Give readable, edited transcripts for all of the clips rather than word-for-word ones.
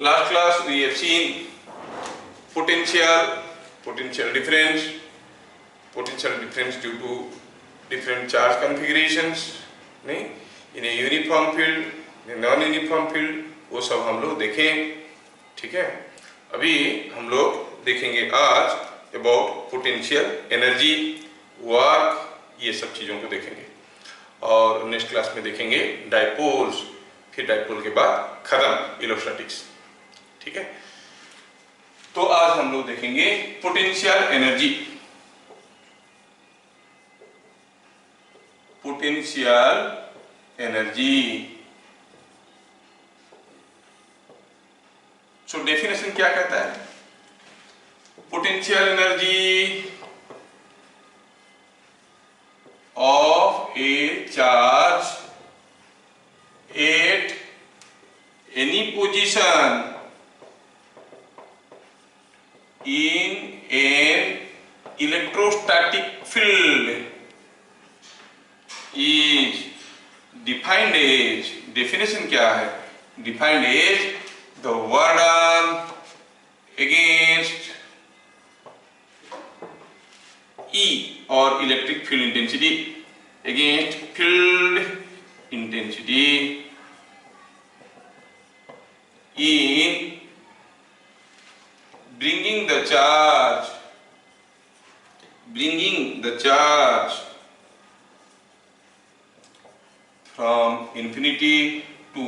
Last class we have seen potential difference due to different charge configurations नहीं in a uniform field, in a non uniform field, वो सब हम लोग देखें। ठीक है, अभी हम लोग देखेंगे आज अबाउट पोटेंशियल एनर्जी, वर्क, ये सब चीज़ों को देखेंगे और नेक्स्ट क्लास में देखेंगे डायपोल्स, फिर डायपोल के बाद खत्म इलेक्ट्रोस्टैटिक्स। ठीक है, तो आज हम लोग देखेंगे पोटेंशियल एनर्जी। सो डेफिनेशन क्या कहता है? Potential energy of a charge at any position in an electrostatic field is defined as, definition क्या है? Defined as the work done against E or electric field intensity, against field intensity in bringing the charge from infinity to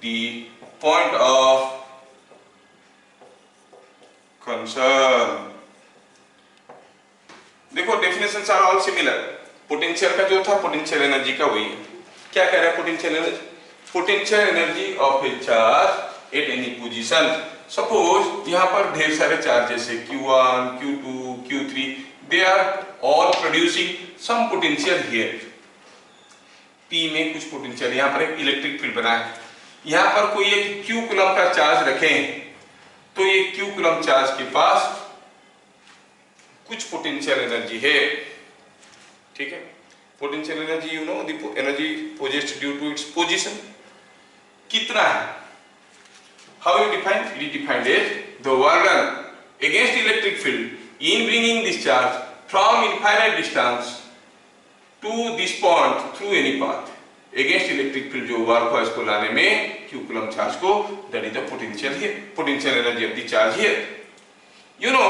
the point of concern। देखो definitions are all similar. Potential का जो था potential energy का वही है। क्या कह रहा है potential energy? Potential energy of a charge at any position. Suppose यहाँ पर ढेर सारे चार्ज जैसे Q1, Q2, Q3, they are all producing some potential here. P में कुछ पोटेंशियल, यहाँ पर एक इलेक्ट्रिक फील्ड बना है। यहाँ पर कोई एक Q कूलम का चार्ज रखें तो ये Q कूलम चार्ज के पास कुछ पोटेंशियल एनर्जी है। ठीक है, potential energy you know the energy possessed due to its position कितना है? How you define? It is defined as the work done against electric field in bringing this charge from infinite distance to this point through any path. Against electric field जो work हुआ इसको लाने में Q coulomb charge को, that is the potential here, potential energy of the charge here. You know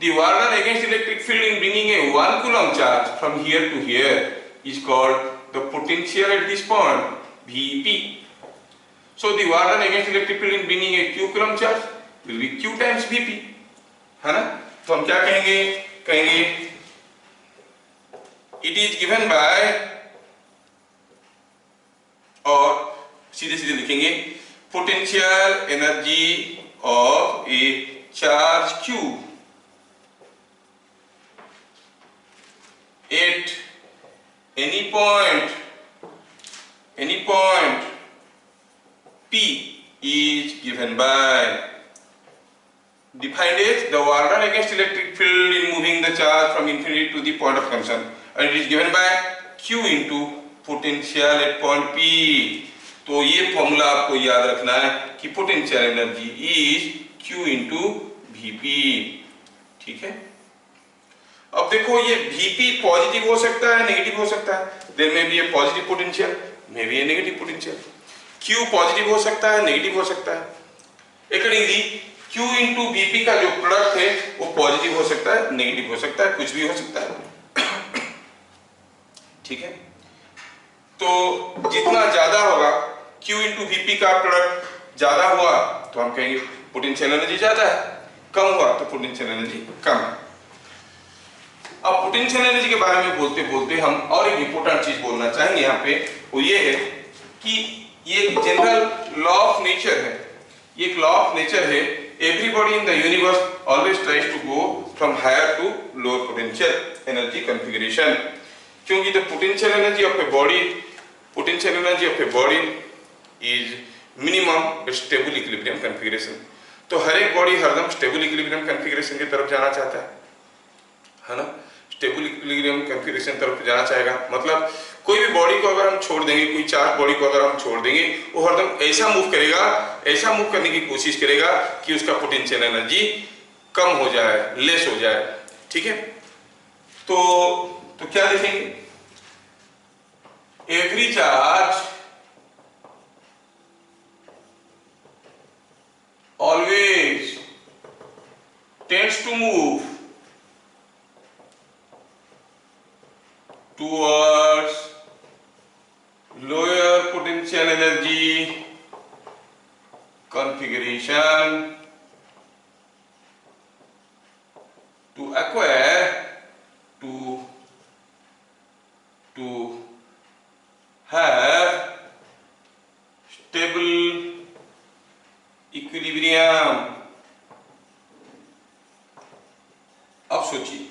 the work done against electric field in bringing a 1 coulomb charge from here to here is called the potential at this point, Vp. So the work done against electric field in bringing a q coulomb charge will be q times Vp, है ना? तो हम क्या कहेंगे it is given by, और सीधे सीधे लिखेंगे potential energy of a charge q at any point P is given by, defined as the work done against electric field in moving the charge from infinity to the point of concern, and it is given by Q into potential at point P। तो ये formula आपको याद रखना है कि potential energy is Q into Vp। ठीक है, अब देखो ये Vp पॉजिटिव हो सकता है, नेगेटिव हो सकता है। देयर में भी ए पॉजिटिव पोटेंशियल, में भी ए नेगेटिव पोटेंशियल। Q पॉजिटिव हो सकता है, नेगेटिव हो सकता है। अकॉर्डिंगली Q into Vp का जो प्रोडक्ट है वो पॉजिटिव हो सकता है, नेगेटिव हो सकता है, कुछ भी हो सकता है। ठीक है, तो जितना ज्यादा होगा Q into Vp का प्रोडक्ट ज्यादा हुआ तो हम कहेंगे पोटेंशियल एनर्जी ज्यादा है, कम हुआ तो पोटेंशियल एनर्जी कम है। अब पोटेंशियल एनर्जी के बारे में बोलते बोलते हम और एक इंपॉर्टेंट चीज बोलना चाहेंगे यहाँ पे, वो ये है कि ये एक जनरल लॉ ऑफ नेचर है। ये एक लॉ ऑफ नेचर है। Everybody in the universe always tries to go from higher to lower potential energy configuration, क्योंकि the potential energy of a body is minimum stable equilibrium configuration. तो हर एक body हरदम stable equilibrium configuration की तरफ जाना चाहता है ना? स्टेबल इक्विलिब्रियम कॉन्फ़िगरेशन तरफ जाना चाहेगा। मतलब कोई भी बॉडी को अगर हम छोड़ देंगे, कोई चार्ज बॉडी को अगर हम छोड़ देंगे, वो हरदम ऐसा मूव करेगा, ऐसा मूव करने की कोशिश करेगा कि उसका पोटेंशियल एनर्जी कम हो जाए, लेस हो जाए। ठीक है, तो क्या देखेंगे, every charge always tends to move towards lower potential energy configuration to acquire to have stable equilibrium. अब सोचिए,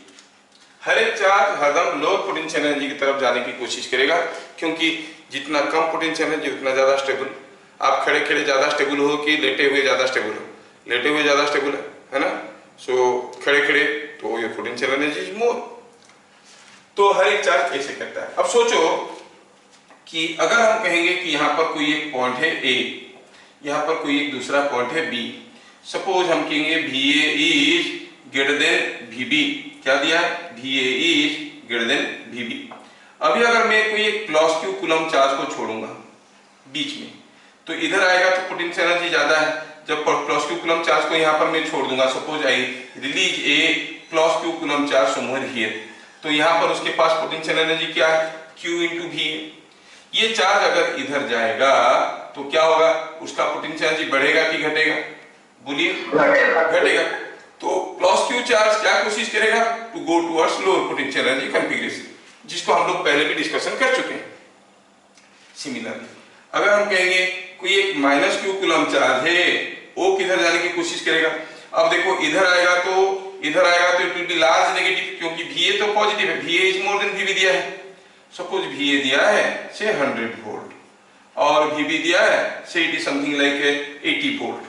हर एक चार्ज हरदम लोअर पोटेंशियल एनर्जी की तरफ जाने की कोशिश करेगा, क्योंकि जितना कम पोटेंशियल एनर्जी उतना ज्यादा स्टेबल। आप खड़े खड़े ज्यादा स्टेबल हो कि लेटे हुए ज्यादा स्टेबल हो? लेटे हुए ज्यादा स्टेबल है ना। सो खड़े खड़े तो ये पोटेंशियल एनर्जी इज मोर। तो हर एक चार्ज ऐसे करता है। अब सोचो कि अगर हम कहेंगे कि यहाँ पर कोई एक पॉइंट है ए, यहाँ पर कोई एक दूसरा पॉइंट है बी। सपोज हम कहेंगे VA is greater than VB। क्या दिया है? VA is greater than VB। अभी अगर मैं कोई एक +q कूलम चार्ज को छोड़ूंगा बीच में, तो इधर आएगा तो पोटेंशियल एनर्जी ज्यादा है। जब +q कूलम चार्ज को यहाँ पर मैं छोड़ दूंगा, suppose I release a +q coulomb charge somewhere here, तो यहाँ पर उसके पास पोटेंशियल एनर्जी क्या है? Q × VA। ये चार्ज अगर इधर जाएगा तो क्या होगा? उसका पोटेंशियल एनर्जी बढ़ेगा कि घटेगा? बोलिए, घटेगा। तो +q चार्ज क्या कोशिश करेगा? To go towards lower potential energy configuration, जिसको हम लोग पहले भी डिस्कशन कर चुके हैं। सिमिलरली अगर हम कहेंगे कोई एक -q कूलम चार्ज है, वो किधर जाने की कोशिश करेगा? अब देखो, इधर आएगा तो it will be large negative, क्योंकि VA तो पॉजिटिव है, VA is more than VB दिया है। सपोज VA दिया है से 100 वोल्ट और VB दिया है से it is something like 80 volt.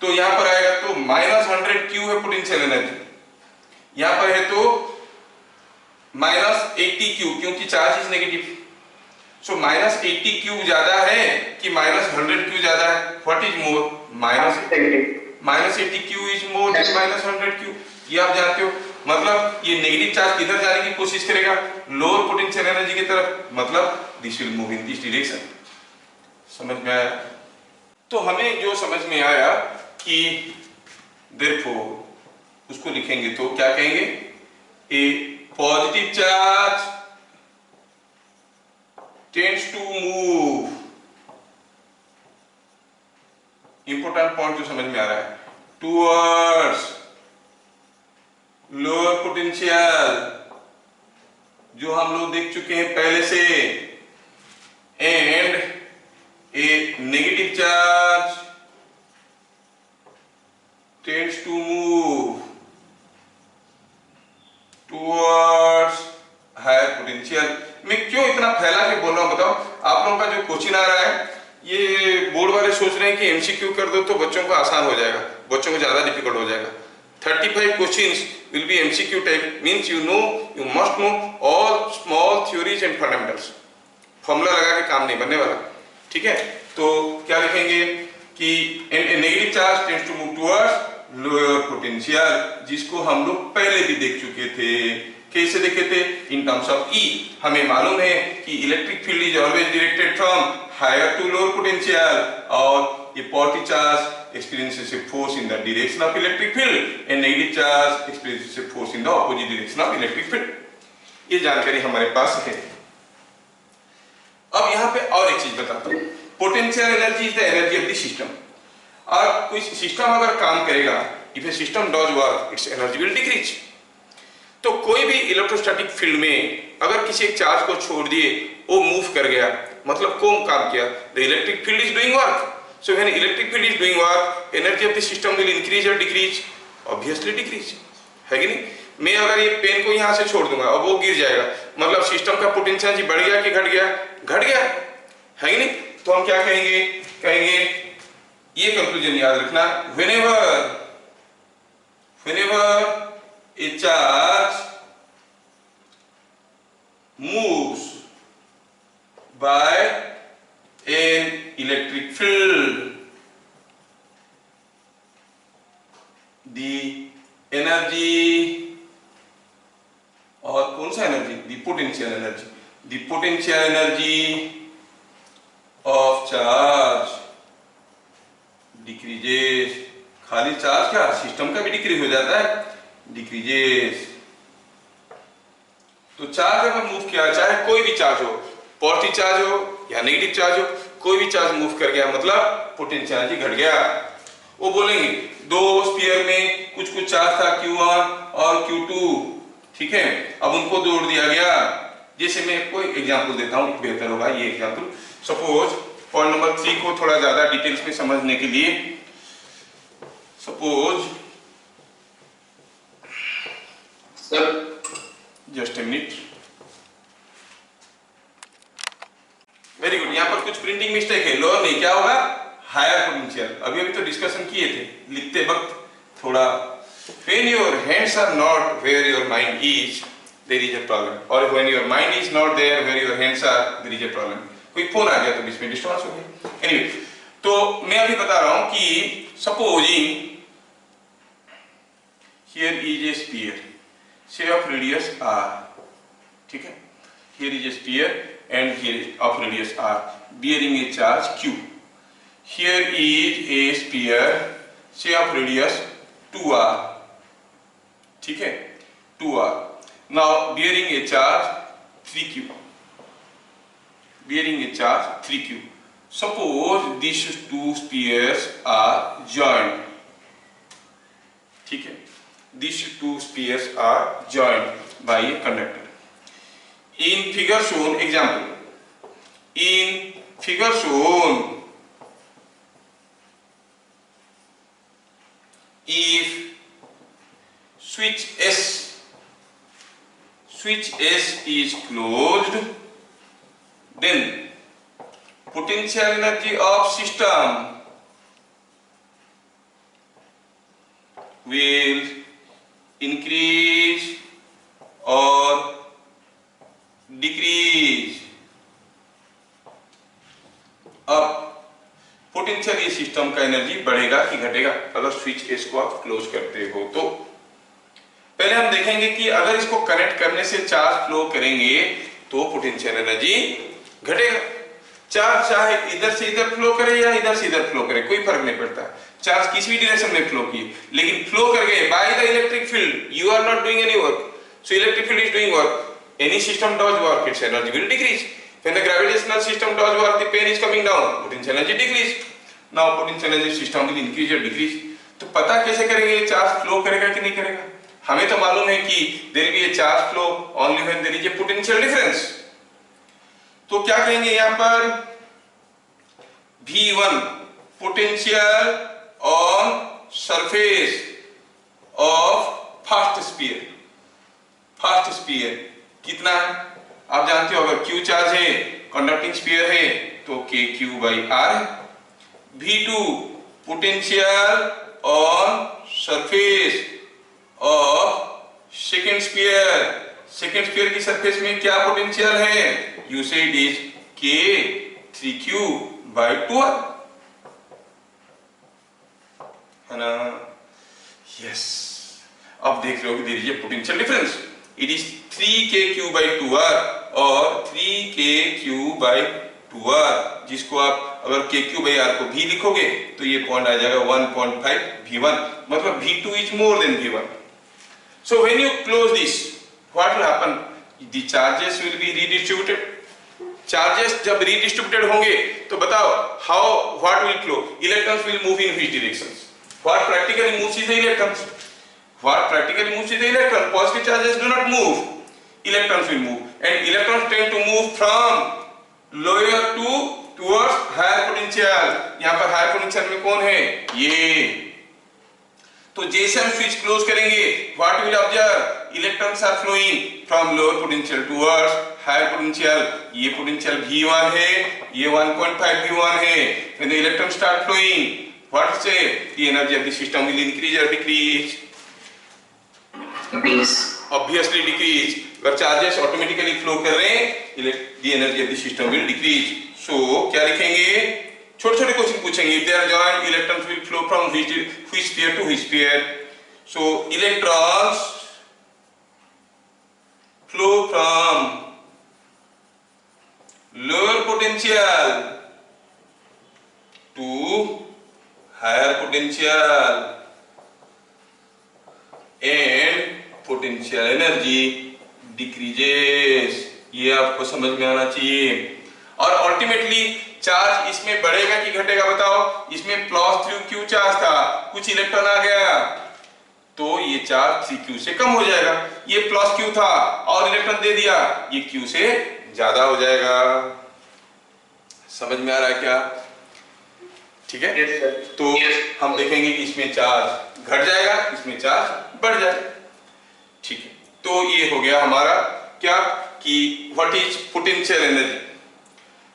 तो यहाँ पर आएगा तो -100 है पोटेंशियल एनर्जी, यहाँ पर है तो -80 क्योंकि चार्ज इज नेगेटिव। सो -80 ज्यादा है कि -100 ज्यादा है? What is more? -80 is more than -100। ये आप जानते हो। मतलब ये नेगेटिव चार्ज किधर जाने की कोशिश करेगा? लोअर पोटेंशियल एनर्जी की तरफ। मतलब this will move in this direction. समझ में आया? तो हमें जो समझ में आया कि देयरफॉर उसको लिखेंगे तो क्या कहेंगे? A positive charge tends to move, important point जो समझ में आ रहा है, टुवर्ड्स लोअर पोटेंशियल, जो हम लोग देख चुके हैं पहले से, and a negative charge tends to move towards higher potential. मैं क्यों इतना फैला के बोल रहा हूं बताओ? आप लोगों का जो क्वेश्चन आ रहा है, ये बोर्ड वाले सोच रहे हैं कि MCQ कर दो तो बच्चों को आसान हो जाएगा, बच्चों को ज्यादा डिफिकल्ट हो जाएगा। 35 questions will be MCQ type, means you must know all small theories and fundamentals। Formula लगा के काम नहीं बनने वाला। ठीक है, तो क्या लिखेंगे कि negative charge tends to move towards lower potential, जिसको हम लोग पहले भी देख चुके थे। कैसे देखे थे? In terms of E। हमें मालूम है कि electric field is always directed from higher to lower potential, और ये positive charge experiences a force in the direction of electric field and negative charge experiences a force in the opposite direction of electric field। ये जानकारी हमारे पास है। अब यहाँ पे और एक चीज बताता हूँ। Potential energy is the energy of the system. और कोई सिस्टम अगर काम करेगा, if A system does work, it's energy will decrease. तो कोई भी इलेक्ट्रोस्टैटिक फील्ड में अगर किसी एक चार्ज को छोड़ दिए, वो मूव कर गया, मतलब कौन काम किया? The electric field is doing work. So when electric field is doing work, energy of the system will increase or decrease? Obviously decrease, है कि नहीं? मैं अगर ये पेन को यहाँ से छोड़ दूंगा और वो गिर जाएगा, मतलब सिस्टम का पोटेंशियल एनर्जी बढ़ गया कि घट गया? घट गया, है कि नहीं? तो हम क्या कहेंगे? कहेंगे ये कंक्लूजन याद रखना, whenever a charge the energy, और कौन सा energy, the potential energy, the potential energy of charge decreases. खाली चार्ज क्या, सिस्टम का भी डिक्रीज हो जाता है, डिक्रीजेस. तो चार्ज अगर मूव किया, चाहे कोई भी चार्ज हो, पॉजिटिव चार्ज हो या नेगेटिव चार्ज हो, कोई भी चार्ज मूव कर गया मतलब पोटेंशियल एनर्जी घट गया. वो बोलेंगे दो स्फीयर में कुछ कुछ चार्ज था Q1 और Q2, ठीक है, अब उनको जोड़ दिया गया. जैसे मैं कोई एग्जांपल देता हूं, बेहतर होगा ये एग्जांपल. सपोज पॉइंट नंबर 3 को थोड़ा ज्यादा डिटेल्स में समझने के लिए, suppose just a minute. Very good. यहाँ पर कुछ प्रिंटिंग मिस्टेक है, लोअर नहीं, क्या होगा, हायर पोटेंशियल. अभी अभी तो डिस्कशन किए थे लिखते वक्त थोड़ा. When your hands are not where your mind is, there is a problem. Or when your mind is not there where your hands are, there is a problem. कोई phone आ गया तो बीच में डिस्टर्बेंस हो गया. एनीवे, तो मैं अभी बता रहा हूं कि supposing here is a sphere, say of radius r, ठीक है, here is a sphere and here is of radius r bearing a charge q. Here is a sphere, say of radius 2r, ठीक है, 2r. Now bearing a charge 3q, bearing a charge 3q. Suppose these two spheres are joined, ठीक है, these two spheres are joined by a conductor. In figure shown, example, in figure shown, if switch S is closed, then potential energy of system will increase or decrease. अब potential ये system का energy बढ़ेगा कि घटेगा अगर switch S को आप close करते हो. तो पहले हम देखेंगे कि अगर इसको कनेक्ट करने से चार्ज फ्लो करेंगे तो पोटेंशियल एनर्जी घटेगा. चार्ज चाहे इधर से इधर फ्लो करे या इधर से इधर फ्लो करे, कोई फर्क नहीं पड़ता. चार्ज किसी भी डायरेक्शन में फ्लो किए, लेकिन फ्लो कर गए by the electric field, you are not doing any work, so electric field is doing work. Any system does work, its energy will decrease. When the gravitational system does work, the plane is coming down, potential energy decrease. Now potential energy system will increase or decrease. तो पता कैसे करेंगे charge flow करेगा कि नहीं करेगा? हमें तो मालूम है कि there will be a charge flow only when there is a potential difference. तो क्या कहेंगे यहाँ पर, V1 potential on surface of first sphere. First sphere कितना है आप जानते हो, अगर Q चार्ज है, कंडक्टिंग स्फीयर है तो KQ/R है. V2 potential on surface of second sphere. Second sphere की सरफेस में क्या पोटेंशियल है, यू सेड इज K3Q/2R, है ना. यस, अब देख रहे हो कि there is a potential difference. It is 3KQ/2R और 3KQ/2R, जिसको आप अगर KQ/R को भी लिखोगे तो ये पॉइंट आ जाएगा 1.5 V1, मतलब V2 is more than V1. So when you close this, what will happen? The charges will be redistributed. Charges जब redistributed होंगे तो बताओ what will flow? Electrons will move in which directions? What practically moves is the electrons. What practically moves is the electron. Positive charges do not move. Electrons will move, and electrons tend to move from lower towards higher potential. यहाँ पर higher potential में कौन है, ये. तो जैसे हम switch close करेंगे, what will observe? Electrons are flowing from lower potential towards higher potential. ये potential V1 है, ये 1.5 V1 है. When the electrons start flowing, what is it? The energy of the system will increase or decrease? Obviously decrease. अगर charges automatically flow कर रहे हैं, the energy of the system will decrease. So क्या लिखेंगे, छोटे छोटे question पूछेंगे. If they are joined, electrons will flow from which sphere to which sphere. So electrons flow from lower potential to higher potential and potential energy decreases. ये आपको समझ में आना चाहिए। और अल्टीमेटली चार्ज इसमें बढ़ेगा कि घटेगा बताओ? इसमें +3q चार्ज था, कुछ इलेक्ट्रॉन आ गया तो ये चार्ज 3q से कम हो जाएगा। ये +q था और इलेक्ट्रॉन दे दिया, ये q से ज्यादा हो जाएगा। समझ में आ रहा है क्या? ठीक है। तो हम देखेंगे कि इसमें चार्ज घट जाएगा, इसमें चार्ज बढ़ जाएगा। ठीक है, तो ये हो गया हमारा क्या कि what is potential energy.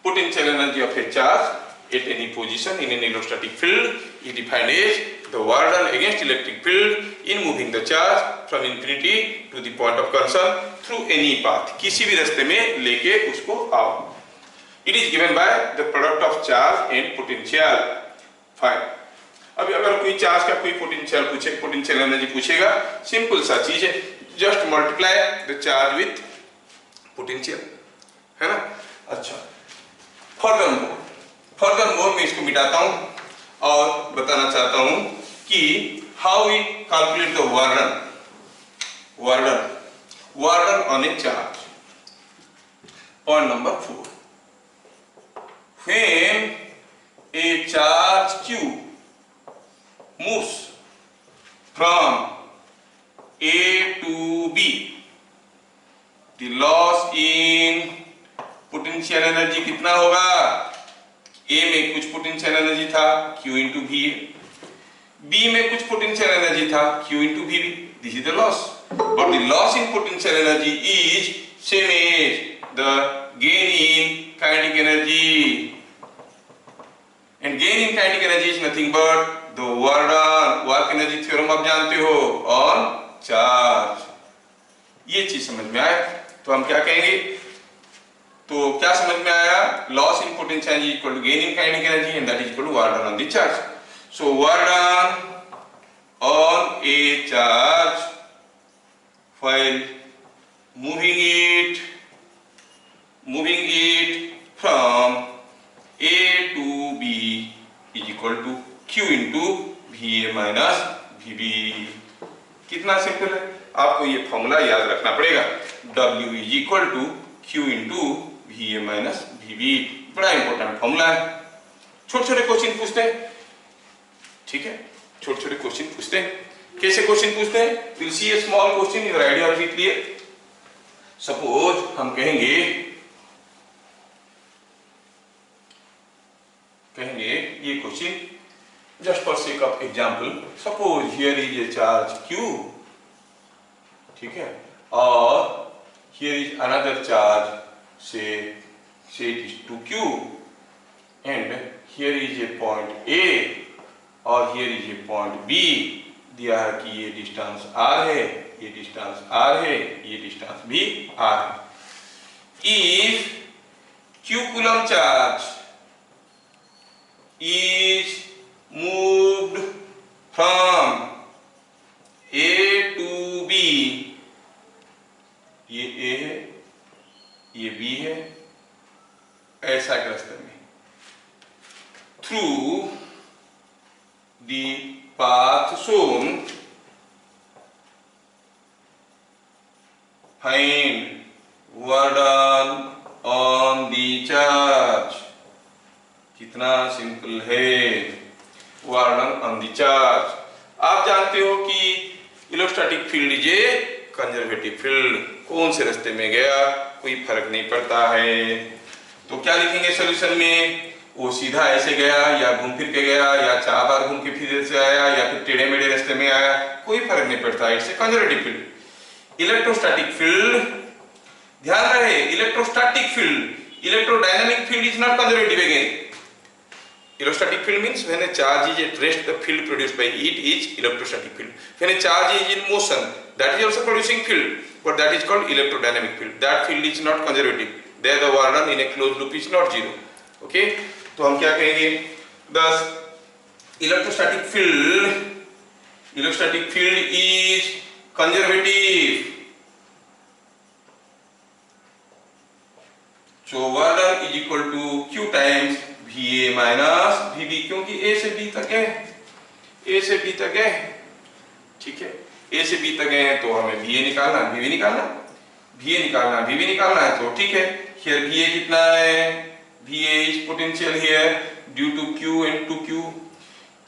Potential energy of a charge at any position in an electrostatic field is defined as the work done against electric field in moving the charge from infinity to the point of concern through any path. किसी भी रास्ते में लेके उसको आओ। It is given by the product of charge and potential. Fine. अभी अगर कोई चार्ज का कोई पोटेंशियल पूछे, पोटेंशियल एनर्जी पूछेगा, सिंपल सा चीज है, just multiply the charge with potential, है ना। अच्छा, फर्दरमोर मैं इसको मिटाता हूं और बताना चाहता हूं कि how we calculate the work done on a charge. Point number 4, when a charge q moves from A to B, the loss in potential energy कितना होगा? A में कुछ potential energy था Q into V, B में कुछ potential energy था Q into V, this is the loss. But the loss in potential energy is same as the gain in kinetic energy. And gain in kinetic energy is nothing but the work energy theorem आप जानते हो on charge। ये चीज समझ में आया तो हम क्या कहेंगे? तो क्या समझ में आया? Loss in potential energy equal to gain in kinetic energy and that is equal to work done on the charge. So work done on a charge while moving it from A to B is equal to Q into VA minus VB। कितना simple है, आपको ये formula याद रखना पड़ेगा। W is equal to Q into VA minus VB, बड़ा important formula है। छोटे छोटे क्वेश्चन पूछते हैं, ठीक है, छोटे छोटे क्वेश्चन पूछते हैं। कैसे क्वेश्चन पूछते हैं? We'll see a small question, your idea will be clear। Suppose हम कहेंगे ये question, just for sake of example, suppose here is a charge Q, ठीक है, और here is another charge, say it is 2Q, and here is a point A और here is a point B। दिया है कि ये distance R है, ये डिस्टेंस R है, ये डिस्टेंस भी R है। If Q coulomb charge is moved from A to B, ये A है, ये B है, ऐसा एक रास्ते में, through the path shown, find work done on the charge। कितना सिंपल है, work done on the charge. आप जानते हो कि electrostatic field is a conservative field, कौन से रास्ते में गया कोई फर्क नहीं पड़ता है। तो क्या लिखेंगे सॉल्यूशन में? वो सीधा ऐसे गया या घूम फिर के गया या 4 बार घूम के फिर से आया या फिर टेढ़े मेढ़े रास्ते में आया, कोई फर्क नहीं पड़ता। It's a conservative field. Electrostatic field, ध्यान रहे, electrostatic field, electrodynamic field is not conservative again. Electrostatic field means when a charge is at rest, the field produced by it is electrostatic field. When a charge is in motion, that is also producing field, but that is called electrodynamic field. That field is not conservative. There the work done in a closed loop is not zero. Okay? तो हम क्या कहेंगे? Thus, electrostatic field electrostatic field is conservative. So work done is equal to Q times VA minus VB, क्योंकि A से B तक है, A से B तक है, ठीक है, A से B तक है तो हमें VA निकालना, VB निकालना, VA निकालना, VB निकालना है तो ठीक है। Here VA कितना है? VA is potential here due to Q and to Q।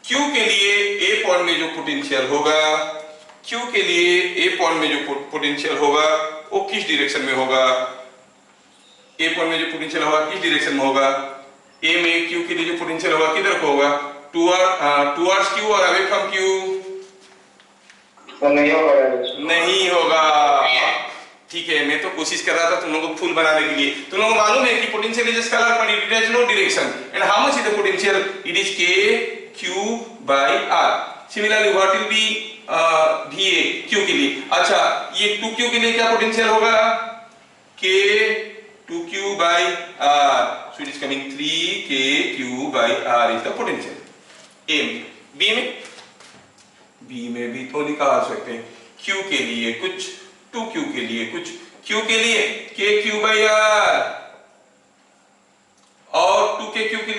Q के लिए A पॉइंट में जो पोटेंशियल होगा, Q के लिए A पॉइंट में जो पोटेंशियल होगा वो किस डायरेक्शन में होगा? ए पॉइंट में जो पोटेंशियल होगा किस डायरेक्शन में होगा? ए में क्यू के लिए जो पोटेंशियल होगा किधर को होगा? टुवर्ड्स क्यू और अवे फ्रॉम क्यू? नहीं होगा। ठीक है, मैं तो कोशिश कर रहा था तुम लोगों को फुल बनाने के लिए। तुम लोगों को मालूम है कि potential is scalar but it has no direction and how much is the potential? It is k q by r। Similarly what will be va q के लिए? अच्छा, ये 2q के लिए क्या पोटेंशियल होगा? k 2q by r, so it is coming 3kq by r is the potential। A में, B में भी तो निकाल सकते हैं। Q के लिए कुछ, 2q के लिए कुछ, Q के लिए kq by r और 2q के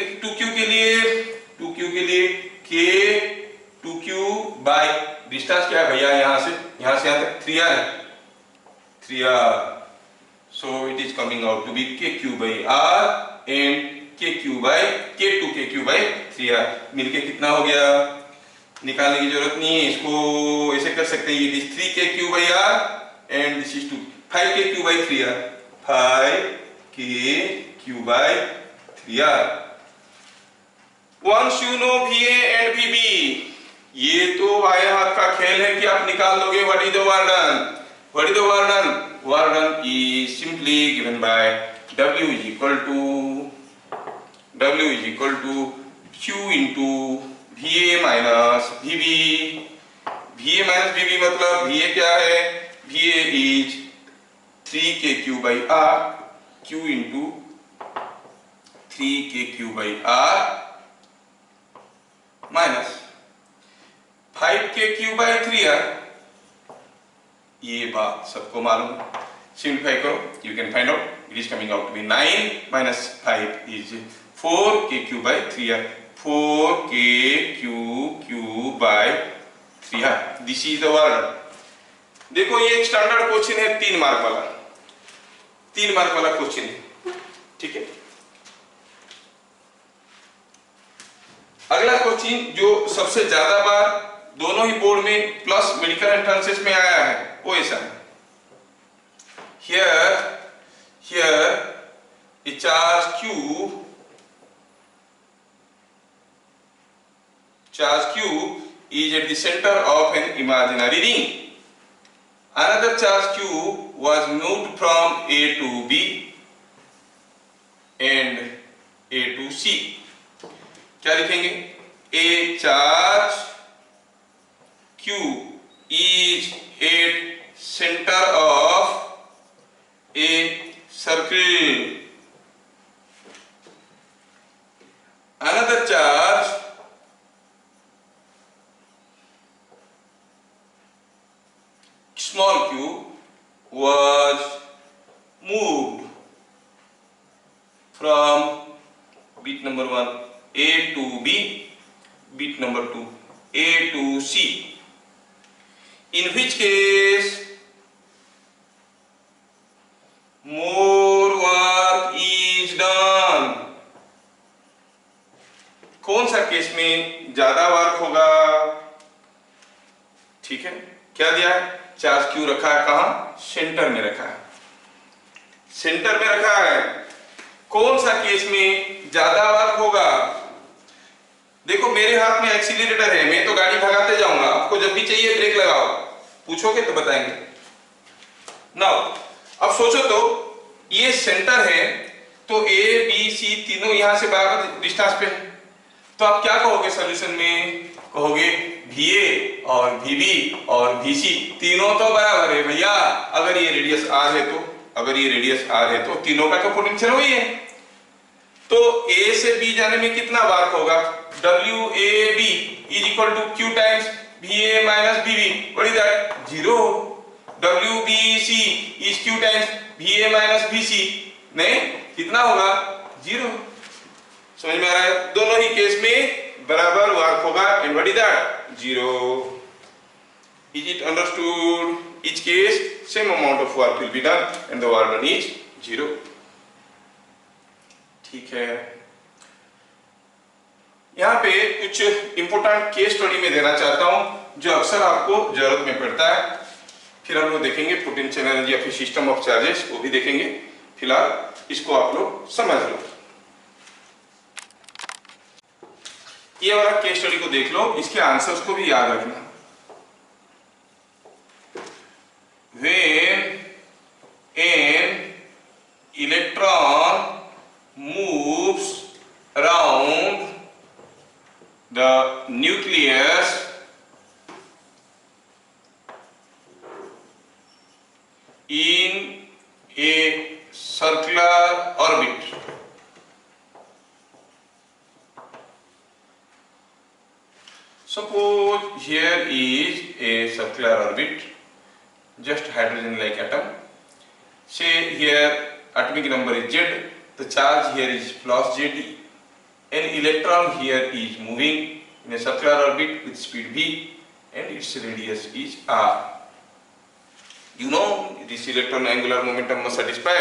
लिए k 2q by डिस्टेंस क्या है भैया? यहां से यहां तक 3r है, 3r। So it is coming out to be kq by r and kq by k2kq by 3r मिलके कितना हो गया? निकालने की जरूरत नहीं है, इसको ऐसे कर सकते हैं। ये 3kq by r and this is 5kq by 3r, 5kq by 3r। Once you know VA and VB, ये तो बाएं हाथ का खेल है कि आप निकाल लोगे। What is the work done? What is the work done? Work done is simply given by W is equal to Q into VA minus VB। VA minus VB मतलब VA क्या है? VA is 3kq by r, Q into 3kq by r minus 5kq by 3r। ये बात सबको मालूम है, simplify करो, you can find out. It is coming out to be 9 minus 5 is 4kq by 3r, 4kq by 3r। This is the word. देखो ये एक standard question है, 3 मार्क वाला क्वेश्चन है, ठीक है। अगला क्वेश्चन जो सबसे ज्यादा बार दोनों ही बोर्ड में प्लस मेडिकल एंट्रेंसेस में आया है वो ऐसा है। Here a charge Q is at the center of an imaginary ring. Another charge Q was moved from A to B and A to C। क्या लिखेंगे? A charge Q is at center of a circle। Another charge small q was moved from bit number 1 A to B, bit number 2 A to C, in which case more work is done। कौन सा case में ज्यादा work होगा? ठीक है, क्या दिया है? चार्ज क्यू रखा है कहां? सेंटर में रखा है, सेंटर में रखा है। कौन सा केस में ज्यादा वर्क होगा? देखो मेरे हाथ में एक्सीलरेटर है, मैं तो गाड़ी भगाते जाऊंगा, आपको जब भी चाहिए ब्रेक लगाओ, पूछोगे तो बताएंगे। नाउ अब सोचो तो ये सेंटर है तो ए बी सी तीनों यहां से बराबर डिस्टेंस पे है, तो आप क्या कहोगे सॉल्यूशन में? कहोगे VA और VB और VC तीनों तो बराबर है भैया। अगर ये रेडियस R है तो तीनों का तो पोटेंशियल वही है। तो A से B जाने में कितना वर्क होगा? WAB is equal to Q times VA minus BB. What is that? 0. WBC is Q times VA minus BC. नहीं, कितना होगा? 0. समझ में आ रहा है? दोनों ही केस में बराबर वर्क होगा. And what is that? 0. Is it understood? Each case same amount of work will be done and the work done is 0. ठीक है. यहाँ पे कुछ इंपोर्टेंट केस स्टडी में देना चाहता हूं जो अक्सर आपको जरूरत में पड़ता है. फिर हम लोग देखेंगे potential energy of system of charges, वो भी देखेंगे. फिलहाल इसको आप लोग समझ लो. ये वाला केस स्टडी को देख लो, इसके आंसर्स को भी याद रखना. When an electron moves around the nucleus in a circular orbit, suppose here is a circular orbit, just hydrogen like atom. Say here atomic number is Z, the charge here is plus Zd. An electron here is moving in a circular orbit with speed v and its radius is r. You know this electron angular momentum must satisfy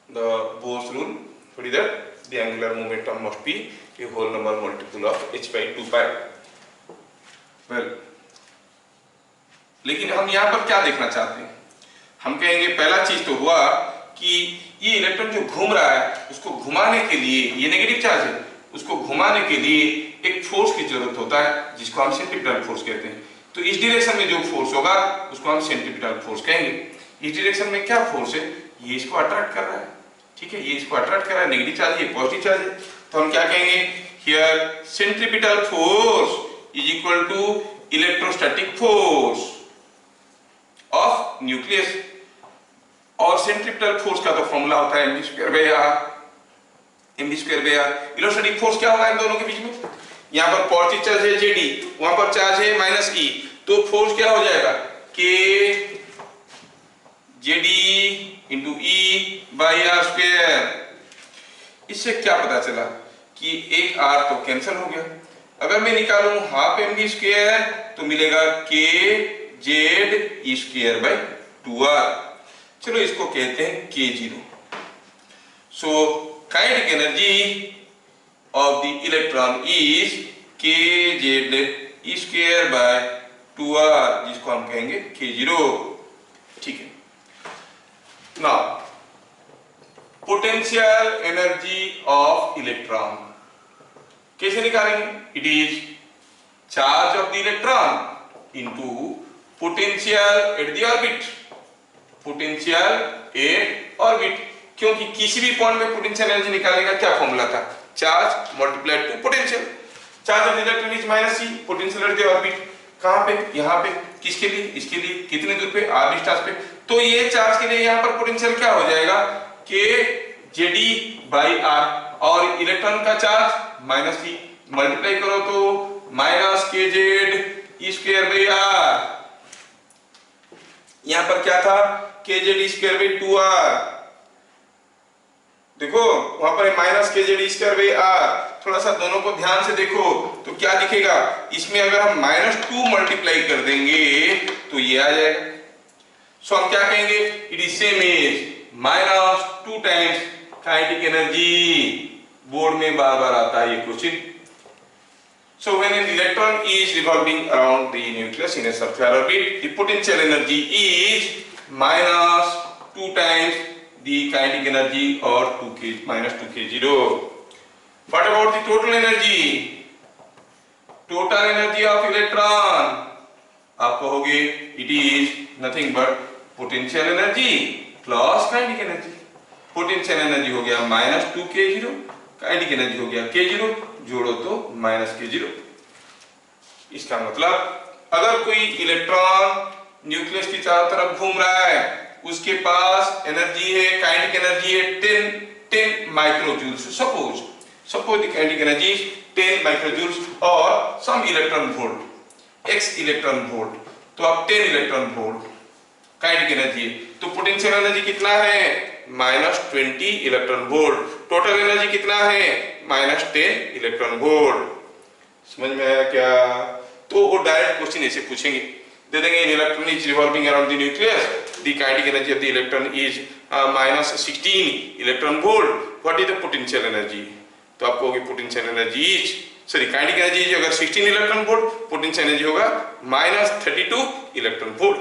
the Bohr's rule. What is that? The angular momentum must be a whole number multiple of h by 2 pi. Well, लेकिन हम यहाँ पर क्या देखना चाहते हैं? हम कहेंगे पहला चीज तो हुआ कि ये इलेक्ट्रॉन जो घूम रहा है उसको घुमाने के लिए, ये नेगेटिव चार्ज है, उसको घुमाने के लिए एक फोर्स की जरूरत होता है जिसको हम सेंट्रीपिटल फोर्स कहते हैं. तो इस डायरेक्शन में जो फोर्स होगा उसको हम सेंट्रीपिटल फोर्स कहेंगे. इस डायरेक्शन में क्या फोर्स है? ये इसको अट्रैक्ट कर रहा है. ठीक है, ये इसको अट्रैक्ट कर रहा है. नेगेटिव चार्ज, ये पॉजिटिव चार्ज है. तो हम क्या कहेंगे? Here centripetal force is equal to electrostatic force of nucleus. और सेंट्रीपिटल फोर्स का तो फॉर्मूला होता है mv square by r. mv square by r. Electrostatic force क्या होगा इन दोनों के बीच में? यहाँ पर पॉजिटिव चार्ज है Jd, वहां पर चार्ज है माइनस E, तो फोर्स क्या हो जाएगा? K Jd into E by r square. इससे क्या पता चला कि एक r तो कैंसिल हो गया. अगर मैं निकालूं हाफ mv स्क्वायर तो मिलेगा K Z E square by 2r. चलो इसको कहते हैं K0. So kinetic energy of the electron is kz e square by 2r, जिसको हम कहेंगे K0. ठीक है. Now potential energy of electron कैसे निकालेंगे? It is charge of the electron into potential at the orbit. Potential at orbit. क्योंकि किसी भी पॉइंट में पोटेंशियल एनर्जी निकालने का क्या फॉर्मूला था? Charge multiplied to potential. Charge of electron is minus e, potential at the orbit कहां पे? यहां पे. किसके लिए? इसके लिए. कितने दूर पे? r डिस्टेंस पे. तो ये चार्ज के लिए यहां पर पोटेंशियल क्या हो जाएगा? k Jd by r. और इलेक्ट्रॉन का चार्ज माइनस ई, मल्टीप्लाई करो तो minus kz e square by r. यहां पर क्या था? kz e square by 2r. देखो वहां पर minus kz square by r. थोड़ा सा दोनों को ध्यान से देखो तो क्या दिखेगा? इसमें अगर हम -2 मल्टीप्लाई कर देंगे तो ये आ जाएगा. सो हम क्या कहेंगे? It is same as -2 times kinetic energy. Board में बार बार आता है ये question. So when an electron is revolving around the nucleus in a circular orbit, the potential energy is -2 times the kinetic energy or 2k minus 2k0. What about the total energy? Total energy of electron आप कहोगे it is nothing but potential energy plus kinetic energy. Potential energy हो गया minus 2k0, kinetic energy हो गया k0, जोड़ो तो minus k0. इसका मतलब अगर कोई इलेक्ट्रॉन न्यूक्लियस की चारों तरफ घूम रहा है, उसके पास एनर्जी है, काइनेटिक एनर्जी है 10 microjoules. Suppose the kinetic energy 10 microjoules और some electron volt. x electron volt, तो अब 10 इलेक्ट्रॉन वोल्ट काइनेटिक एनर्जी। तो पोटेंशियल एनर्जी कितना है? -20 इलेक्ट्रॉन वोल्ट। टोटल एनर्जी कितना है? -10 इलेक्ट्रॉन वोल्ट। समझ में आया क्या? तो वो डायरेक्ट क्वेश्चन ऐसे पूछेंगे, दे देंगे an electron is revolving around the nucleus, the kinetic energy of the electron is -16 electron volt, what is the potential energy? तो आपको होगी potential energy is, sorry kinetic energy is अगर 16 इलेक्ट्रॉन वोल्ट, पोटेंशियल एनर्जी होगा -32 electron volt,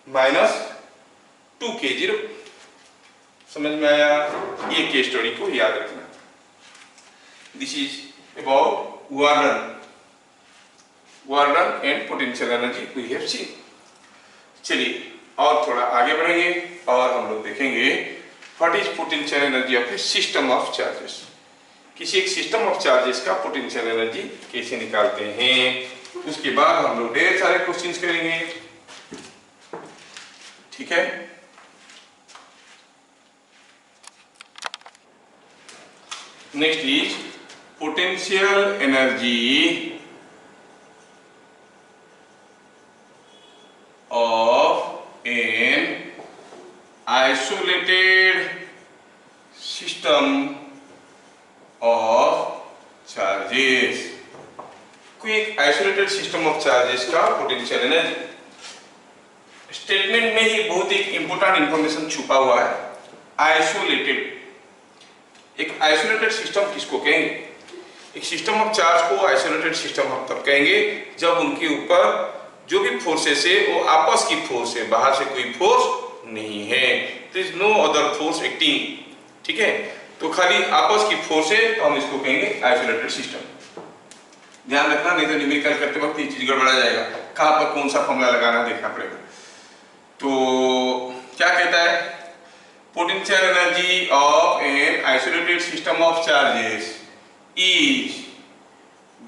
-2 k0। समझ में आया? ये case study को याद रखना। दिस इज अबाउट वर्नन and potential energy we have seen. चलिए और थोड़ा आगे बढ़ेंगे और हम लोग देखेंगे what is potential energy of a system of charges. किसी एक सिस्टम ऑफ चार्जेस का पोटेंशियल एनर्जी कैसे निकालते हैं। उसके बाद हम लोग ढेर सारे क्वेश्चंस करेंगे, ठीक है। Next is potential energy of an isolated system of charges। कोई एक आइसोलेटेड सिस्टम ऑफ चार्जेस का पोटेंशियल एनर्जी। स्टेटमेंट में ही बहुत एक इंपॉर्टेंट इंफॉर्मेशन छुपा हुआ है। आइसोलेटेड, एक आइसोलेटेड सिस्टम किसको कहेंगे? एक सिस्टम ऑफ चार्ज को आइसोलेटेड सिस्टम हम तब कहेंगे जब उनके ऊपर जो भी फोर्सेस है वो आपस की फोर्स है, बाहर से कोई फोर्स नहीं है, there is no other force acting, ठीक है। तो खाली आपस की फोर्स है तो हम इसको कहेंगे आइसोलेटेड सिस्टम। ध्यान रखना, नहीं तो न्यूमेरिकल करते वक्त ये चीज गड़बड़ा जाएगा, कहां पर कौन सा फॉर्मूला लगाना देखना पड़ेगा। तो क्या कहता है? Potential energy of an isolated system of charges is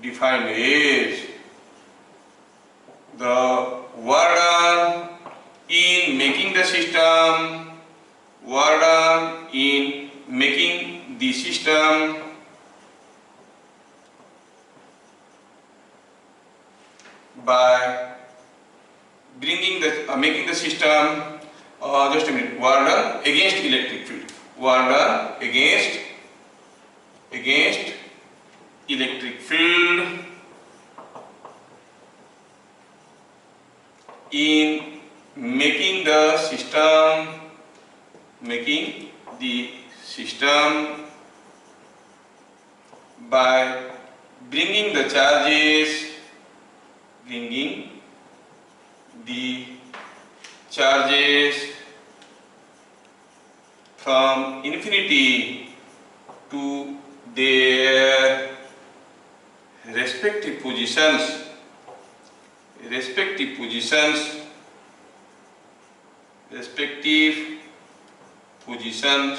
defined as the work done in making the system, work done in making the system by bringing the making the system just a minute, work done against electric field, work done against electric field in making the system by bringing the charges from infinity to their respective positions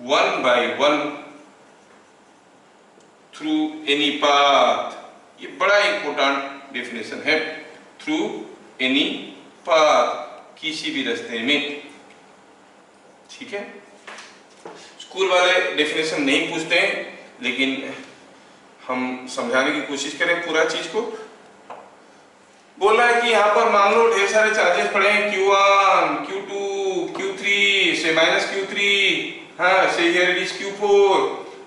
one by one through any path। ये बड़ा important definition है, through any path, किसी भी रास्ते में, ठीक है। School वाले डेफिनेशन नहीं पूछते हैं, लेकिन हम समझाने की कोशिश करें पूरा चीज को। बोला है कि यहाँ पर मान लो ढेर सारे चार्जेस पड़े हैं, Q1, Q2, Q3 से -Q3, हाँ से हियर इट इज Q4।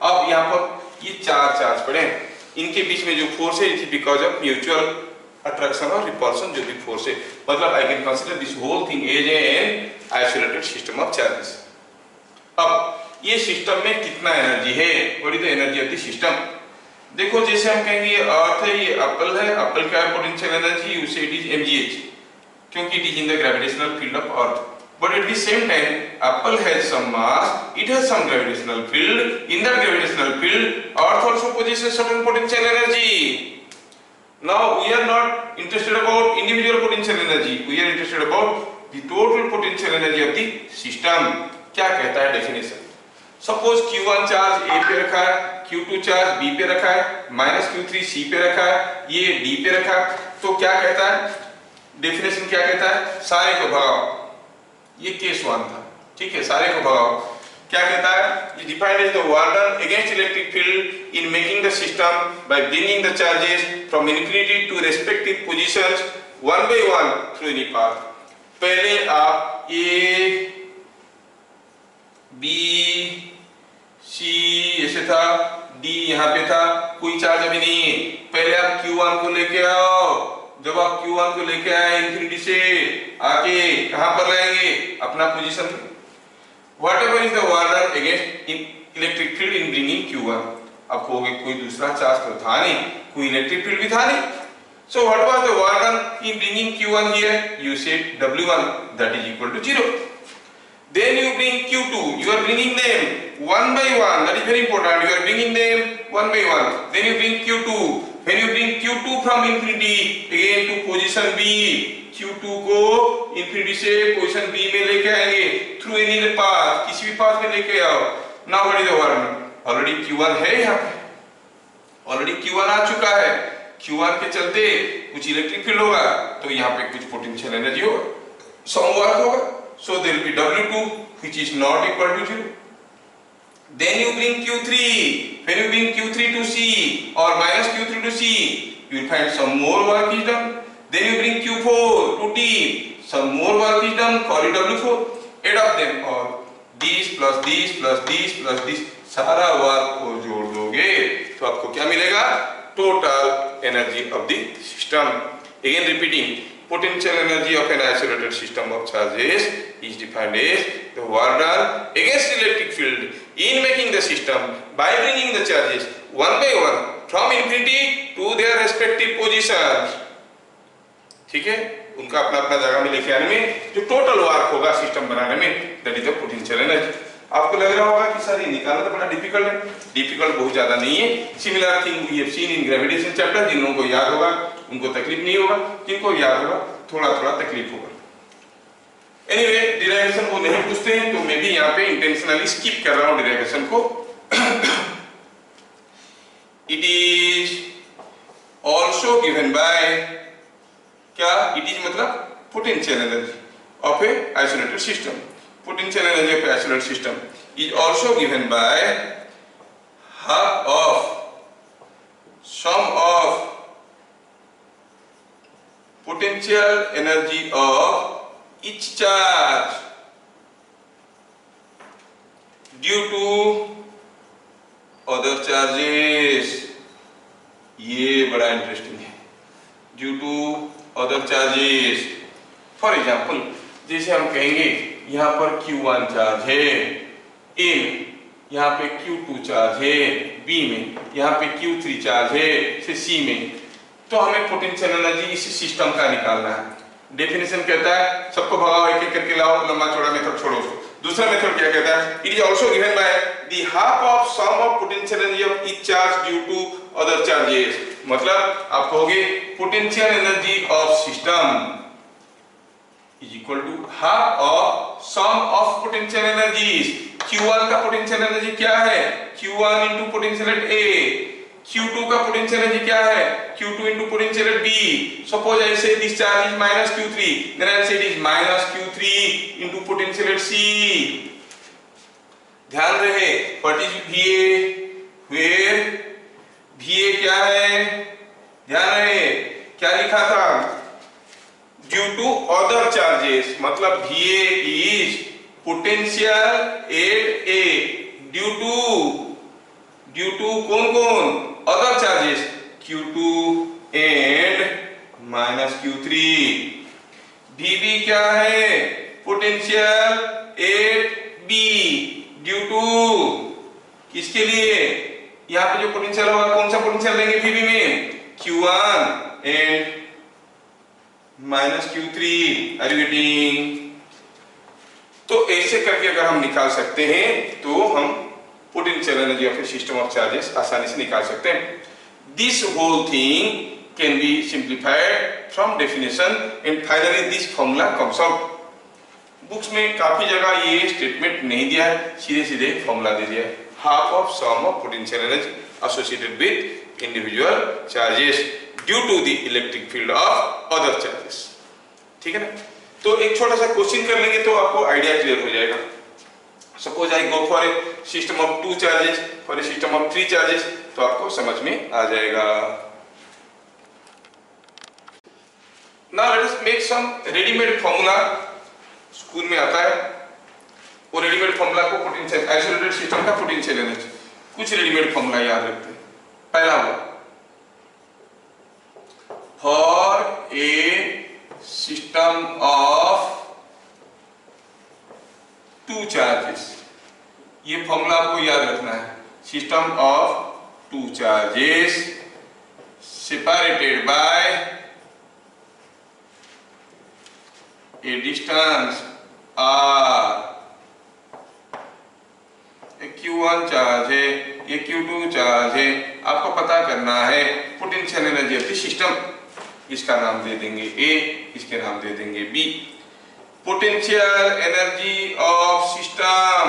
अब यहाँ पर ये चार चार्ज पड़े हैं, इनके बीच में जो फोर्स है it is because of mutual attraction और रिपल्शन, जो भी फोर्स है। मतलब I can consider this whole thing as an isolated system of charges. अब ये सिस्टम में कितना एनर्जी है, what is the energy of the system. देखो जैसे हम कहेंगे अर्थ है, ये एप्पल है, एप्पल का पोटेंशियल एनर्जी उसे इट इज mgh, क्योंकि it is in the gravitational field of earth. But at the same time apple has some mass, it has some gravitational field, in that gravitational field earth also possesses certain potential energy। Now we are not interested about individual potential energy, we are interested about the total potential energy of the system। क्या कहता है definition? Suppose Q1 charge A पे रखा है, Q2 charge B पे रखा है, -Q3 C पे रखा है, ये D पे रखा है, तो क्या कहता है डेफिनेशन? क्या कहता है? सारे को भगाओ। ये केस 1 था, ठीक है, सारे को भगाओ। क्या कहता है? It defines the work done against electric field in making the system by bringing the charges from infinity to respective positions one by one through any path. पहले आप A, B, C ऐसे था, D यहाँ पे था, कोई charge अभी नहीं है। पहले आप Q1 को लेके आओ। जब आप Q1 को लेके आए इंफिनिटी से आके कहाँ पर लाएंगे? अपना पोजीशन में। Whatever is the work done against electric field in bringing Q1. अब कहोगे कोई दूसरा चार्ज तो था नहीं, कोई इलेक्ट्रिक फील्ड भी था नहीं। So what was the work done in bringing Q1 here? You said W1, that is equal to 0. Then you bring Q2. You are bringing them one by one. That is very important. You are bringing them one by one. Then you bring Q2. When you bring Q2 from infinity again to position B, Q2 को infinity से position B में लेके आएंगे through any path, किसी भी path में लेके आओ। Now what is the work done? Already Q1 है यहाँ पे, already Q1 आ चुका है। Q1 के चलते कुछ इलेक्ट्रिक फील्ड होगा, तो यहाँ पे कुछ पोटेंशियल एनर्जी होगा, सम वर्क होगा। So there will be W2 which is not equal to 0. Then you bring Q3. When you bring Q3 to C or minus Q3 to C, you will find some more work is done. Then you bring Q4 to D. Some more work is done. Call it W4. Add up them all. This plus this plus this plus this. सारा work को जोड़ दोगे तो आपको क्या मिलेगा? Total energy of the system. Again repeating. Potential energy of an isolated system of charges is defined as the work done against electric field in making the system by bringing the charges one by one from infinity to their respective positions. ठीक है, उनका अपना अपना जगह में लेके आने में जो टोटल वर्क होगा सिस्टम बनाने में, that is the potential energy. आपको लग रहा होगा कि सर ये निकालना तो बड़ा डिफिकल्ट है। डिफिकल्ट बहुत ज्यादा नहीं है। Similar thing we have seen in gravitation chapter. जिन लोगों को याद होगा उनको तकलीफ नहीं होगा, जिनको याद होगा थोड़ा थोड़ा तकलीफ होगा। एनीवे डिराइवेशन वो नहीं पूछते हैं, तो मैं भी यहाँ पे इंटेंशनली स्किप कर रहा हूँ डिराइवेशन को। It is also given by, क्या इट इज मतलब potential energy of A isolated system. Potential energy of isolated system is also given by half of sum of potential energy of each charge due to other charges। ये बड़ा interesting है। Due to other charges, for example जैसे हम कहेंगे यहाँ पर Q1 charge है A में, यहाँ पे Q2 चार्ज है B में, यहाँ पे Q3 चार्ज है से C में, तो हमें पोटेंशियल एनर्जी इस सिस्टम का निकालना है। डेफिनेशन कहता है सबको भगाओ, एक एक करके लाओ, लंबा चौड़ा मेथड छोड़ो। दूसरा मेथड क्या कहता है? It is also given by the half of sum of potential energy of each charge due to other charges. मतलब आप कहोगे potential energy of system is equal to half of sum of potential energies। Q1 का potential energy क्या है? Q1 into potential at A। Q2 का potential energy क्या है? Q2 into potential at B। Suppose I say this charge is minus Q3, then I say it is minus Q3 into potential at C। ध्यान रहे what is VA, where VA क्या है? ध्यान रहे क्या लिखा था? Due to other charges, मतलब VA is potential at A due to कौन other charges Q2 and minus Q3। VB क्या है? potential at B due to किसके लिए? यहाँ पे जो पोटेंशियल होगा कौन सा पोटेंशियल लेंगे VB में? Q1 and माइनस Q3। Are you getting? तो ऐसे करके अगर हम निकाल सकते हैं तो हम potential energy of a system of charges आसानी से निकाल सकते हैं। This whole thing can be simplified from definition and finally this formula comes out. Books में काफी जगह ये स्टेटमेंट नहीं दिया है, सीधे सीधे फॉर्मूला दे दिया है, half of sum of potential energy associated with individual charges due to the electric field of other charges. ठीक है ना? तो एक छोटा सा क्वेश्चन कर लेंगे तो आपको आइडिया क्लियर हो जाएगा। Suppose I go for a system of 2 charges, for a system of 3 charges, तो आपको समझ में आ जाएगा। Now let us make some readymade formula, school में आता है वो रेडीमेड फॉर्मूला को पोटेंशियल आइसोलेटेड सिस्टम का पोटेंशियल एनर्जी, कुछ रेडीमेड फॉर्मूला याद रखते हैं। पहला वो for a system of 2 charges, ये फॉर्मूला आपको याद रखना है। System of 2 charges separated by A distance r, Q1 charge है, ये Q2 चार्ज है, आपको पता करना है potential energy of the system. इसका नाम दे देंगे A, इसके नाम दे देंगे B। Potential energy of system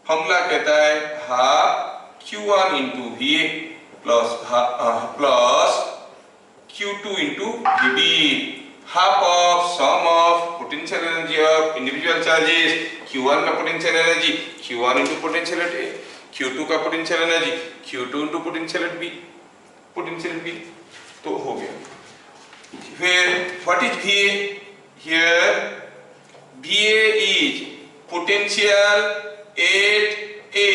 formula कहता है half Q1 into VA plus Q2 into VB, half of sum of potential energy of individual charges, Q1 का potential energy Q1 into potential at A, Q2 का potential energy Q2 into potential at B, तो हो गया। फिर what is VA? Here VA is potential at A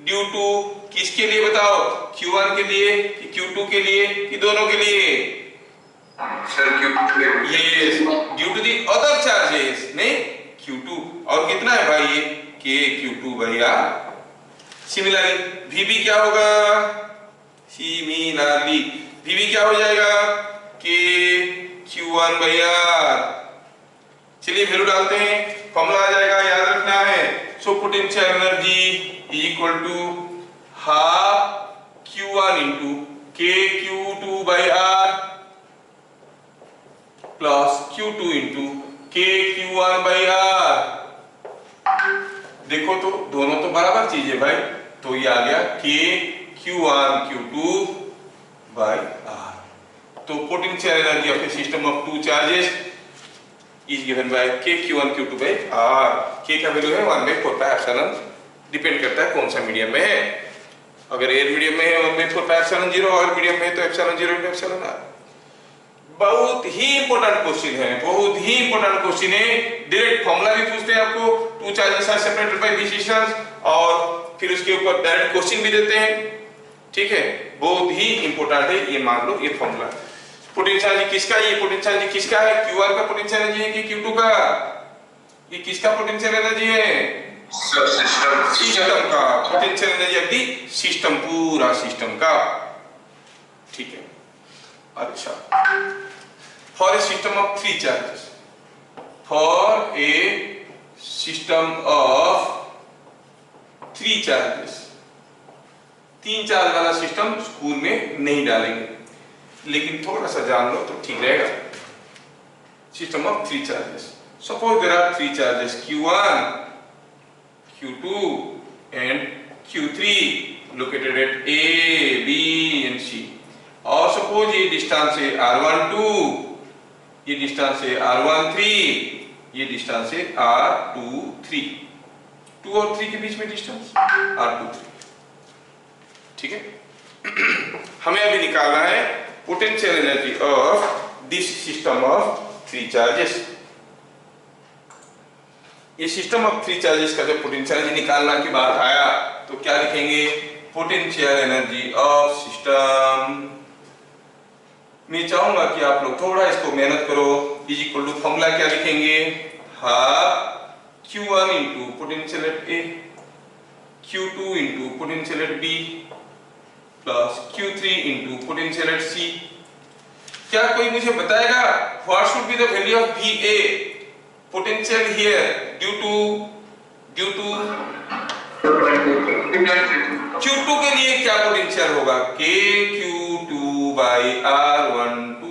due to किसके लिए बताओ? Q1 के लिए कि Q2 के लिए कि दोनों के लिए? Yes, due to the other charges, नहीं Q2 और कितना है भाई ये K Q2 भैया। Similarly VB क्या होगा? Similarly VB क्या हो जाएगा? K Q1 भैया। चलिए वैल्यू डालते हैं, फॉर्मूला आ जाएगा, याद रखना है। So potential energy equal to half Q1 into K Q2 by R plus Q2 into K Q1 by R। देखो तो दोनों तो बराबर चीज है भाई, तो ये आ गया K Q1 Q2 by R। तो potential energy of a system of 2 charges is given bye K Q1 Q2 by R। K का वैल्यू है 1/4 पाई एप्सिलॉन, डिपेंड करता है कौन सा मीडियम में है। अगर एयर मीडियम में है 1/4 पाई एप्सिलॉन 0, और मीडियम में है तो एप्सिलॉन 0 into एप्सिलॉन R। बहुत ही इंपॉर्टेंट क्वेश्चन है, बहुत ही इंपॉर्टेंट क्वेश्चन है। डायरेक्ट फॉर्मूला भी पूछते हैं आपको, 2 charges are separated by this distance, और फिर उसके ऊपर डायरेक्ट क्वेश्चन भी देते हैं। ठीक है, बहुत ही इंपॉर्टेंट है, ये मान लो ये फॉर्मूला। पोटेंशियल एनर्जी किसका, ये पोटेंशियल एनर्जी किसका है? Q1 का पोटेंशियल एनर्जी है कि Q2 का? ये किसका पोटेंशियल एनर्जी है? सिस्टम का potential energy of the system, पूरा सिस्टम का। ठीक है, अच्छा। For a system of 3 charges, for a system of 3 charges, 3 charge वाला सिस्टम स्कूल में नहीं डालेंगे, लेकिन थोड़ा सा जान लो तो ठीक रहेगा। System of 3 charges, suppose there are 3 charges Q1, Q2 and Q3 located at A, B and C, और सपोज ये डिस्टेंस है R12, ये डिस्टेंस है R13, ये डिस्टेंस है R23, 2 और 3 के बीच में डिस्टेंस R23। ठीक है, हमें अभी निकालना है potential energy of this system of 3 charges. ये सिस्टम ऑफ 3 चार्जेस का जब पोटेंशियल एनर्जी निकालना की बात आया तो क्या लिखेंगे? Potential energy of system. मैं चाहूंगा कि आप लोग थोड़ा इसको मेहनत करो। इज इक्वल टू फॉर्मूला क्या लिखेंगे? Half Q1 into potential at A, Q2 into potential at B plus Q3 into potential at C। क्या कोई मुझे बताएगा what should be the value of VA potential here due to Q2 के लिए क्या potential होगा? K Q2 by R12।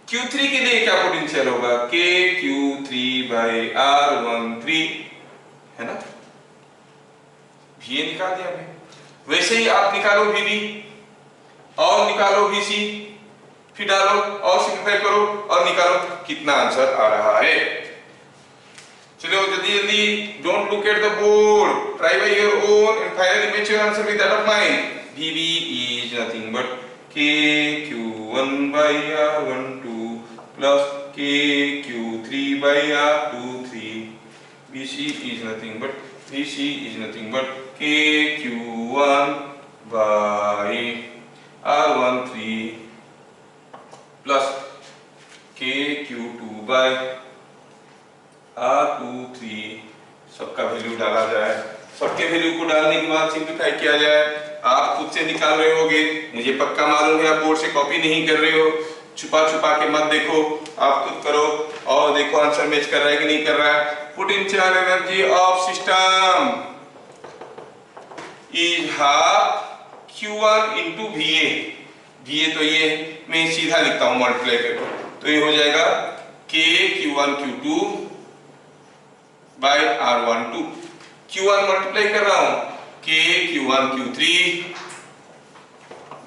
Q3 के लिए क्या पोटेंशियल होगा? K Q3 बाई R13, है ना? VA निकाल दिया मैं। वैसे ही आप निकालो VB और निकालो VC, फिर डालो और सिंपलीफाई करो और निकालो कितना आंसर आ रहा है। चलो जल्दी जल्दी, don't look at the board, try by your own and finally match your answer with that of mine. VB is nothing but KQ1 by R12 plus KQ3 by R23. BC is nothing but KQ1 by R13 plus KQ2 by R23। सबका value डाला जाए, सबके value को डालने के बाद simplify किया जाए। आप खुद से निकाल रहे होगे, मुझे पक्का मालूम है आप बोर्ड से कॉपी नहीं कर रहे हो, छुपा छुपा के मत देखो, आप खुद करो और देखो आंसर मैच कर रहा है कि नहीं कर रहा है। Potential energy of system is half Q1 into VA। VA तो ये मैं सीधा लिखता हूँ मल्टीप्लाई करके, तो ये हो जाएगा K Q1 Q2 by R12। Q1 multiply कर रहा हूँ K Q1 Q3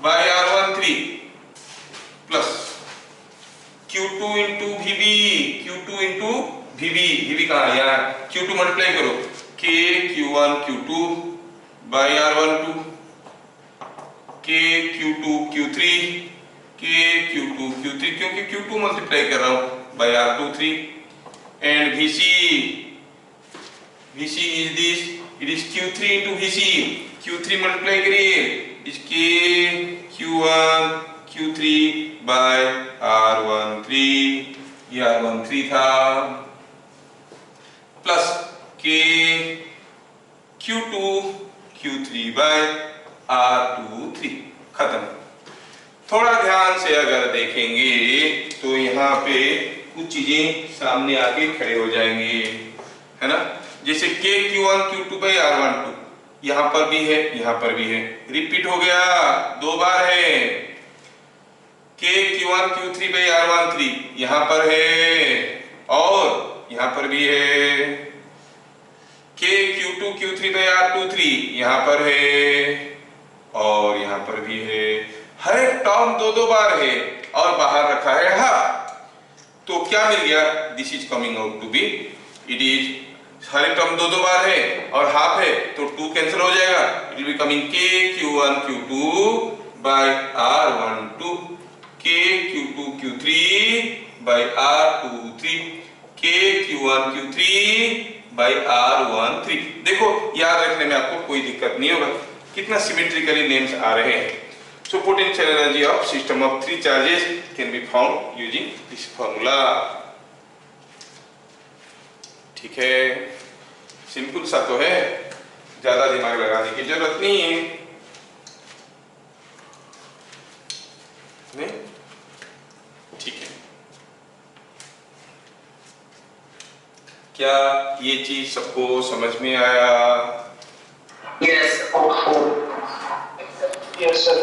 by R13 plus Q2 into VB, Q2 into VB, VB कहाँ है यहाँ, Q2 मल्टीप्लाई करो K Q1 Q2 by R12, K Q2 Q3, K Q2 Q3 क्योंकि Q2 multiply कर रहा हूँ by R23 and VC is this, it is Q3 into VC, Q3 multiply करिए is K Q1 Q3 by R13, ये R13 था plus K Q2 Q3 by R23, खत्म। थोड़ा ध्यान से अगर देखेंगे तो यहाँ पे कुछ चीजें सामने आके खड़े हो जाएंगे, है ना। जैसे K Q1 Q2 by R12 यहाँ पर भी है, यहाँ पर भी है, रिपीट हो गया, दो बार है। K Q1 Q3 by R13 यहाँ पर है और यहाँ पर भी है। K Q2 Q3 by R23 यहाँ पर है और यहाँ पर भी है। हर एक टर्म दो दो बार है और बाहर रखा है हाफ, तो क्या मिल गया, this is coming out to be, it is, हर एक टर्म दो दो बार है और हाफ है तो 2 कैंसिल हो जाएगा, it will be coming K Q1 Q2 by R12, K Q2 Q3 by R23, K Q1 Q3 by R13। देखो याद रखने में आपको कोई दिक्कत नहीं होगा, कितना सिमेट्रिकली नेम्स आ रहे हैं। So potential energy of system of 3 charges can be found using this formula। ठीक है, सिंपल सा तो है, ज्यादा दिमाग लगाने की जरूरत नहीं है, नहीं? ठीक है, क्या ये चीज सबको समझ में आया? Yes, yes sir।